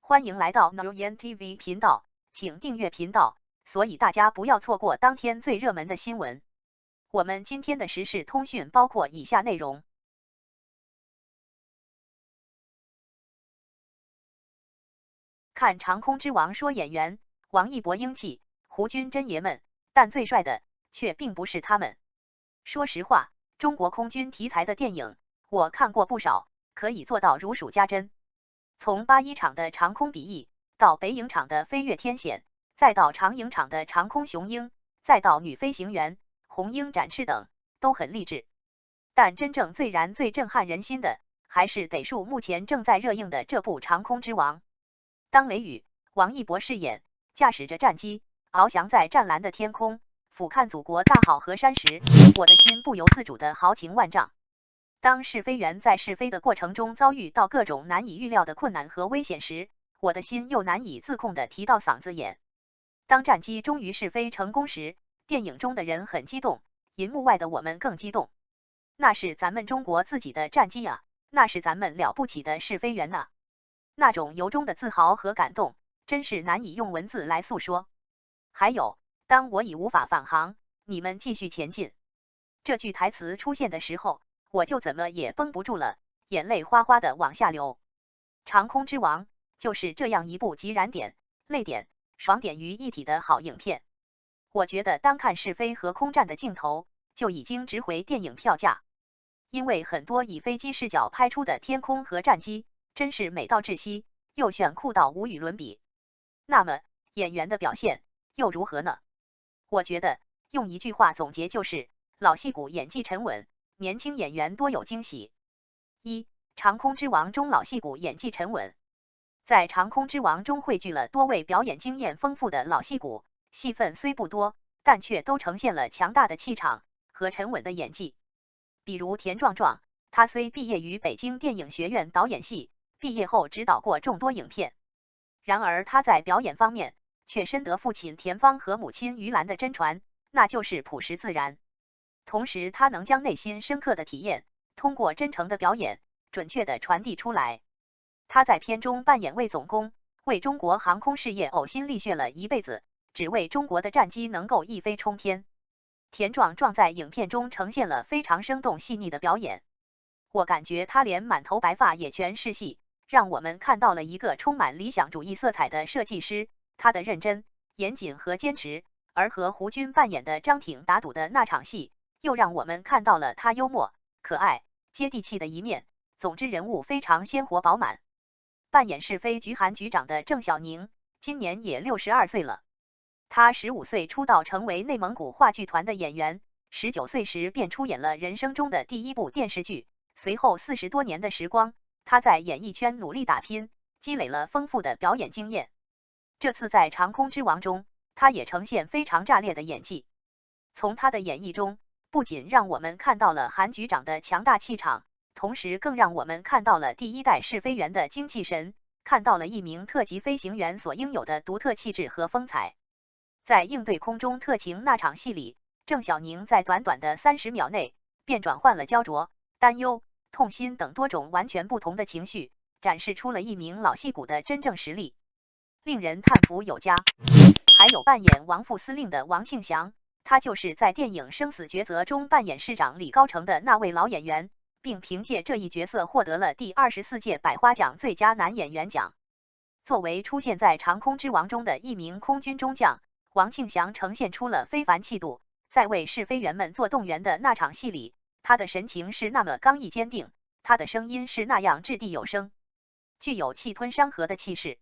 欢迎来到 Nguyen TV 频道，请订阅频道，所以大家不要错过当天最热门的新闻。我们今天的时事通讯包括以下内容：看长空之王说演员，王一博英气，胡军真爷们，但最帅的却并不是他们。说实话，中国空军题材的电影我看过不少，可以做到如数家珍。从81场的长空比翼，到北影厂的飞越天险，再到长影厂的长空雄鹰，再到女飞行员、红鹰展翅等，都很励志。但真正最燃最震撼人心的，还是得数目前正在热映的这部《长空之王》。当雷雨、王一博饰演驾驶着战机翱翔在湛蓝的天空，俯瞰祖国大好河山时，我的心不由自主的豪情万丈。当试飞员在试飞的过程中遭遇到各种难以预料的困难和危险时，我的心又难以自控的提到嗓子眼。当战机终于试飞成功时，电影中的人很激动，银幕外的我们更激动。那是咱们中国自己的战机啊，那是咱们了不起的试飞员啊，那种由衷的自豪和感动，真是难以用文字来诉说。还有，当我已无法返航，你们继续前进，这句台词出现的时候，我就怎么也绷不住了，眼泪哗哗的往下流。长空之王就是这样一部集燃点、泪点、爽点于一体的好影片。我觉得单看试飞和空战的镜头就已经值回电影票价，因为很多以飞机视角拍出的天空和战机真是美到窒息，又炫酷到无与伦比。那么演员的表现又如何呢？我觉得用一句话总结就是：老戏骨演技沉稳，年轻演员多有惊喜。一、长空之王中老戏骨演技沉稳。在长空之王中汇聚了多位表演经验丰富的老戏骨，戏份虽不多，但却都呈现了强大的气场和沉稳的演技。比如田壮壮，他虽毕业于北京电影学院导演系，毕业后执导过众多影片，然而他在表演方面却深得父亲田芳和母亲于兰的真传，那就是朴实自然。同时他能将内心深刻的体验通过真诚的表演准确地传递出来。他在片中扮演魏总工，为中国航空事业呕心沥血了一辈子，只为中国的战机能够一飞冲天。田壮壮在影片中呈现了非常生动细腻的表演，我感觉他连满头白发也全是戏，让我们看到了一个充满理想主义色彩的设计师，他的认真、严谨和坚持。而和胡军扮演的张挺打赌的那场戏，又让我们看到了他幽默、可爱、接地气的一面。总之人物非常鲜活饱满。扮演试飞局韩局长的郑晓宁，今年也62岁了。他15岁出道成为内蒙古话剧团的演员，19岁时便出演了人生中的第一部电视剧。随后40多年的时光，他在演艺圈努力打拼，积累了丰富的表演经验。这次在《长空之王》中，他也呈现非常炸裂的演技。从他的演绎中，不仅让我们看到了韩局长的强大气场，同时更让我们看到了第一代试飞员的精气神，看到了一名特级飞行员所应有的独特气质和风采。在应对空中特情那场戏里，郑晓宁在短短的30秒内便转换了焦灼、担忧、痛心等多种完全不同的情绪，展示出了一名老戏骨的真正实力，令人叹服有加。还有扮演王副司令的王庆祥，他就是在电影《生死抉择》中扮演市长李高成的那位老演员，并凭借这一角色获得了第24届百花奖最佳男演员奖。作为出现在《长空之王》中的一名空军中将，王庆祥呈现出了非凡气度，在为试飞员们做动员的那场戏里，他的神情是那么刚毅坚定，他的声音是那样掷地有声，具有气吞山河的气势。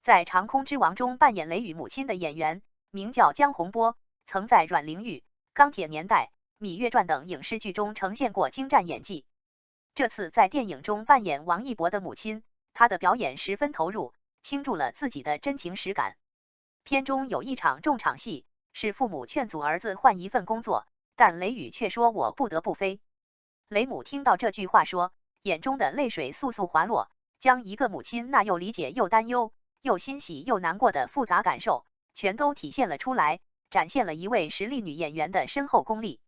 在《长空之王》中扮演雷雨母亲的演员名叫江洪波，曾在《阮玲玉》《钢铁年代》《芈月传》等影视剧中呈现过精湛演技。这次在电影中扮演王一博的母亲，她的表演十分投入，倾注了自己的真情实感。片中有一场重场戏，是父母劝阻儿子换一份工作，但雷雨却说我不得不飞。雷母听到这句话说，眼中的泪水簌簌滑落，将一个母亲那又理解又担忧又欣喜又难过的复杂感受全都体现了出来，展现了一位实力女演员的深厚功力。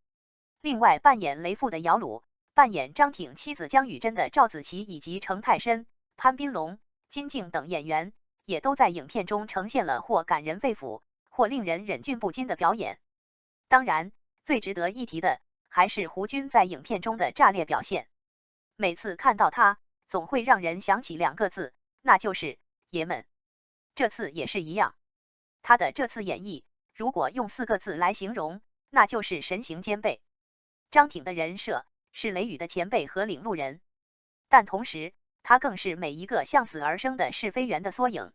另外扮演雷父的姚鲁，扮演张挺妻子江雨珍的赵子琪，以及程泰深、潘斌龙、金靖等演员也都在影片中呈现了或感人肺腑，或令人忍俊不禁的表演。当然，最值得一提的还是胡军在影片中的炸裂表现。每次看到他，总会让人想起2个字，那就是爷们。这次也是一样，他的这次演绎，如果用4个字来形容，那就是神形兼备。张挺的人设是雷雨的前辈和领路人，但同时他更是每一个向死而生的是非员的缩影。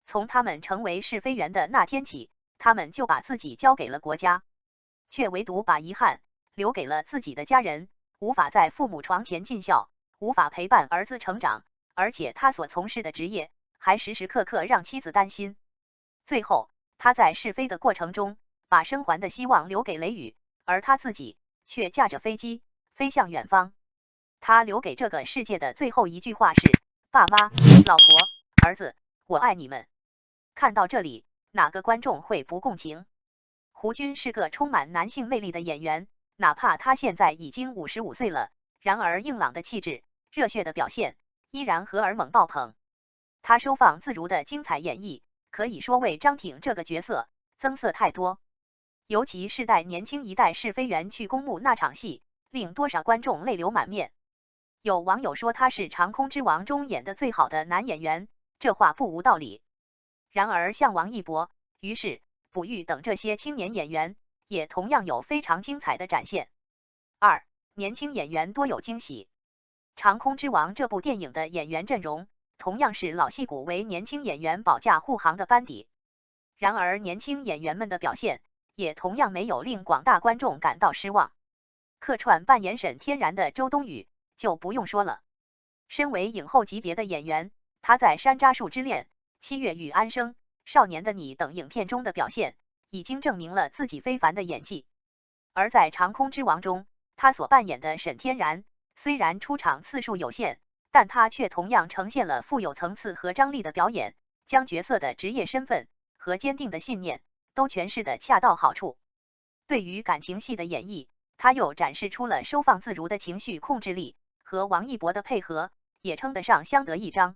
从他们成为是非员的那天起，他们就把自己交给了国家，却唯独把遗憾留给了自己的家人，无法在父母床前尽孝，无法陪伴儿子成长，而且他所从事的职业还时时刻刻让妻子担心。最后，他在试飞的过程中，把生还的希望留给雷雨，而他自己却驾着飞机飞向远方。他留给这个世界的最后一句话是：爸妈、老婆、儿子，我爱你们。看到这里，哪个观众会不共情？胡军是个充满男性魅力的演员，哪怕他现在已经55岁了，然而硬朗的气质、热血的表现依然荷尔蒙爆棚。他收放自如的精彩演绎，可以说为张挺这个角色增色太多。尤其是带年轻一代是非员去公墓那场戏，令多少观众泪流满面。有网友说他是长空之王中演的最好的男演员，这话不无道理。然而像王一博、于是、卜玉等这些青年演员，也同样有非常精彩的展现。2. 年轻演员多有惊喜。长空之王这部电影的演员阵容，同样是老戏骨为年轻演员保驾护航的班底。然而年轻演员们的表现，也同样没有令广大观众感到失望。客串扮演沈天然的周冬雨就不用说了，身为影后级别的演员，她在《山楂树之恋》、《七月与安生》、《少年的你》等影片中的表现，已经证明了自己非凡的演技。而在《长空之王》中，她所扮演的沈天然，虽然出场次数有限，但她却同样呈现了富有层次和张力的表演，将角色的职业身份和坚定的信念都诠释得恰到好处。对于感情戏的演绎，他又展示出了收放自如的情绪控制力，和王一博的配合也称得上相得益彰。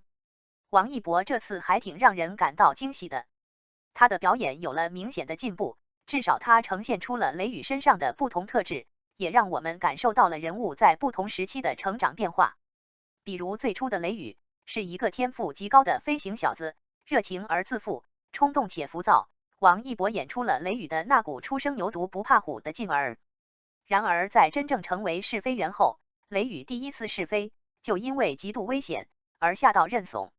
王一博这次还挺让人感到惊喜的，他的表演有了明显的进步，至少他呈现出了雷雨身上的不同特质，也让我们感受到了人物在不同时期的成长变化。比如最初的雷雨是一个天赋极高的飞行小子，热情而自负，冲动且浮躁。王一博演出了雷雨的那股初生牛犊不怕虎的劲儿。然而在真正成为试飞员后，雷雨第一次试飞就因为极度危险而吓到认怂。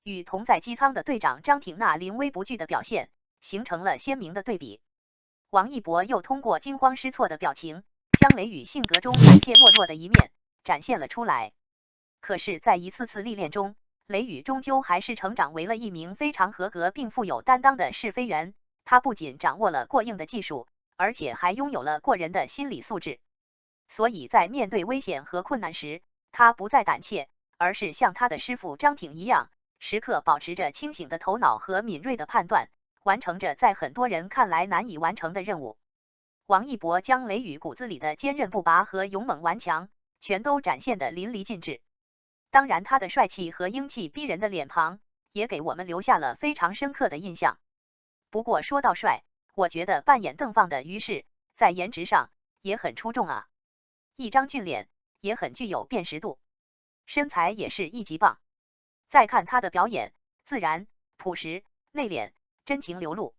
与同在机舱的队长张挺那临危不惧的表现形成了鲜明的对比。王一博又通过惊慌失措的表情，将雷雨性格中胆怯懦弱的一面展现了出来。可是在一次次历练中，雷雨终究还是成长为了一名非常合格并富有担当的试飞员。他不仅掌握了过硬的技术，而且还拥有了过人的心理素质。所以在面对危险和困难时，他不再胆怯，而是像他的师傅张挺一样，时刻保持着清醒的头脑和敏锐的判断，完成着在很多人看来难以完成的任务。王一博将雷雨骨子里的坚韧不拔和勇猛顽强全都展现得淋漓尽致。当然，他的帅气和英气逼人的脸庞也给我们留下了非常深刻的印象。不过说到帅，我觉得扮演邓放的于是在颜值上也很出众啊，一张俊脸也很具有辨识度，身材也是一级棒。再看他的表演，自然、朴实、内敛、真情流露。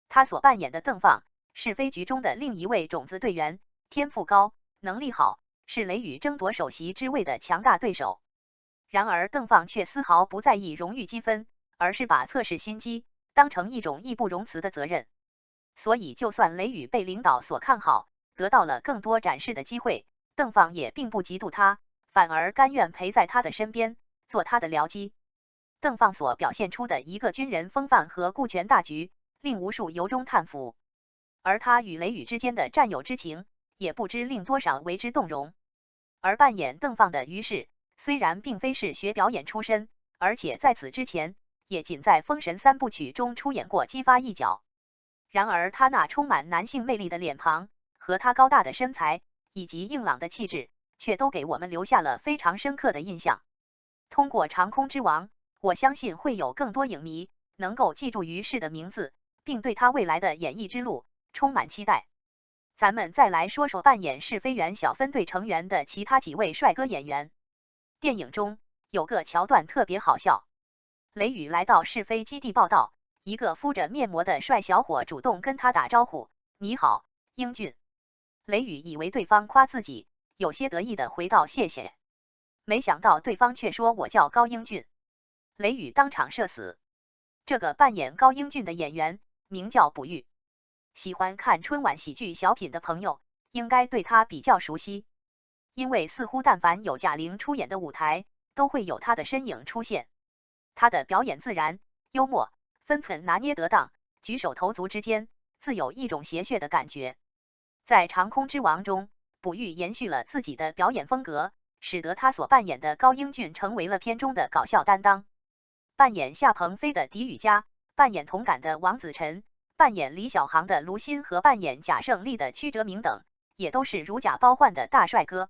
他所扮演的邓放是飞局中的另一位种子队员，天赋高，能力好，是雷雨争夺首席之位的强大对手。然而邓放却丝毫不在意荣誉积分，而是把测试心机当成一种义不容辞的责任。所以就算雷雨被领导所看好，得到了更多展示的机会，邓放也并不嫉妒他，反而甘愿陪在他的身边，做他的僚机。邓放所表现出的一个军人风范和顾全大局，令无数由衷叹服。而他与雷雨之间的战友之情，也不知令多少为之动容。而扮演邓放的于是，虽然并非是学表演出身，而且在此之前也仅在《封神三部曲》中出演过姬发一角。然而他那充满男性魅力的脸庞和他高大的身材以及硬朗的气质，却都给我们留下了非常深刻的印象。通过长空之王，我相信会有更多影迷能够记住于适的名字，并对他未来的演艺之路充满期待。咱们再来说说扮演是非缘小分队成员的其他几位帅哥演员。电影中有个桥段特别好笑，雷雨来到是非基地报道，一个敷着面膜的帅小伙主动跟他打招呼：“你好，英俊。”雷雨以为对方夸自己，有些得意的回道：“谢谢。”没想到对方却说：“我叫高英俊。”雷雨当场社死。这个扮演高英俊的演员名叫卜玉，喜欢看春晚喜剧小品的朋友应该对他比较熟悉，因为似乎但凡有贾玲出演的舞台，都会有他的身影出现。他的表演自然、幽默，分寸拿捏得当，举手投足之间自有一种谐谑的感觉。在《长空之王》中，卜玉延续了自己的表演风格，使得他所扮演的高英俊成为了片中的搞笑担当。扮演夏鹏飞的狄宇佳，扮演童感的王子晨，扮演李小航的卢鑫和扮演贾胜利的曲哲明等，也都是如假包换的大帅哥。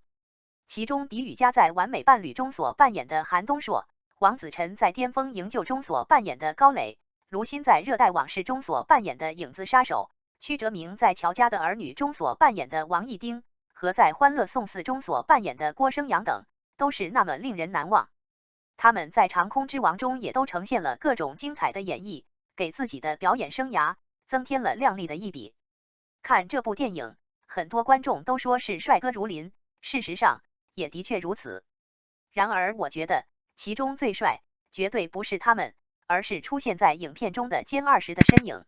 其中狄宇佳在《完美伴侣》中所扮演的韩东硕，王子晨在《巅峰营救》中所扮演的高磊，卢鑫在《热带往事》中所扮演的影子杀手，曲哲明在《乔家的儿女》中所扮演的王一丁，和在《欢乐颂4》中所扮演的郭生阳等，都是那么令人难忘。他们在《长空之王》中也都呈现了各种精彩的演绎，给自己的表演生涯增添了亮丽的一笔。看这部电影，很多观众都说是帅哥如林，事实上也的确如此。然而我觉得其中最帅绝对不是他们，而是出现在影片中的歼20的身影。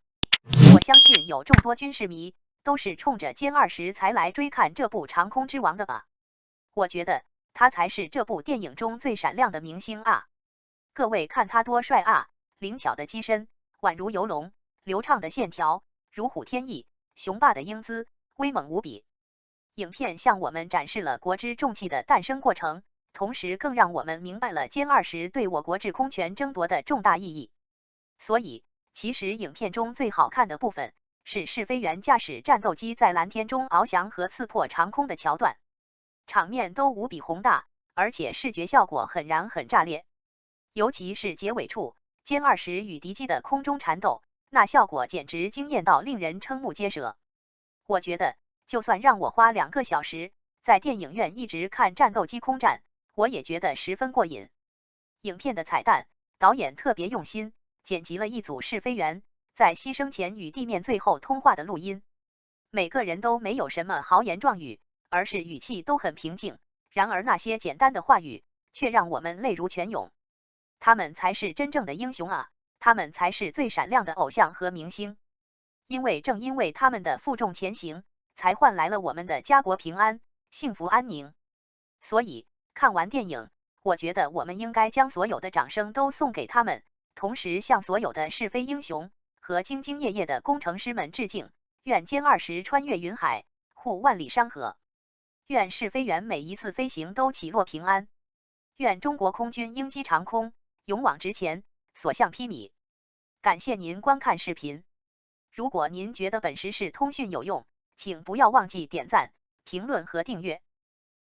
我相信有众多军事迷都是冲着歼20才来追看这部《长空之王》的吧。我觉得他才是这部电影中最闪亮的明星啊！各位看他多帅啊！灵巧的机身，宛如游龙，流畅的线条，如虎添翼，雄霸的英姿，威猛无比。影片向我们展示了国之重器的诞生过程，同时更让我们明白了歼20对我国制空权争夺的重大意义。所以，其实影片中最好看的部分是试飞员驾驶战斗机在蓝天中翱翔和刺破长空的桥段。场面都无比宏大，而且视觉效果很燃很炸裂。尤其是结尾处，歼20与敌机的空中缠斗，那效果简直惊艳到令人瞠目结舌。我觉得，就算让我花2个小时在电影院一直看战斗机空战，我也觉得十分过瘾。影片的彩蛋，导演特别用心，剪辑了一组试飞员在牺牲前与地面最后通话的录音。每个人都没有什么豪言壮语，而是语气都很平静，然而那些简单的话语却让我们泪如泉涌。他们才是真正的英雄啊，他们才是最闪亮的偶像和明星。正因为他们的负重前行，才换来了我们的家国平安、幸福安宁。所以看完电影，我觉得我们应该将所有的掌声都送给他们，同时向所有的试飞英雄和兢兢业业的工程师们致敬。愿歼20穿越云海，护万里山河。愿试飞员每一次飞行都起落平安。愿中国空军鹰击长空，勇往直前，所向披靡。感谢您观看视频。如果您觉得本时事通讯有用，请不要忘记点赞、评论和订阅。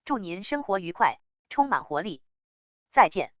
祝您生活愉快，充满活力。再见。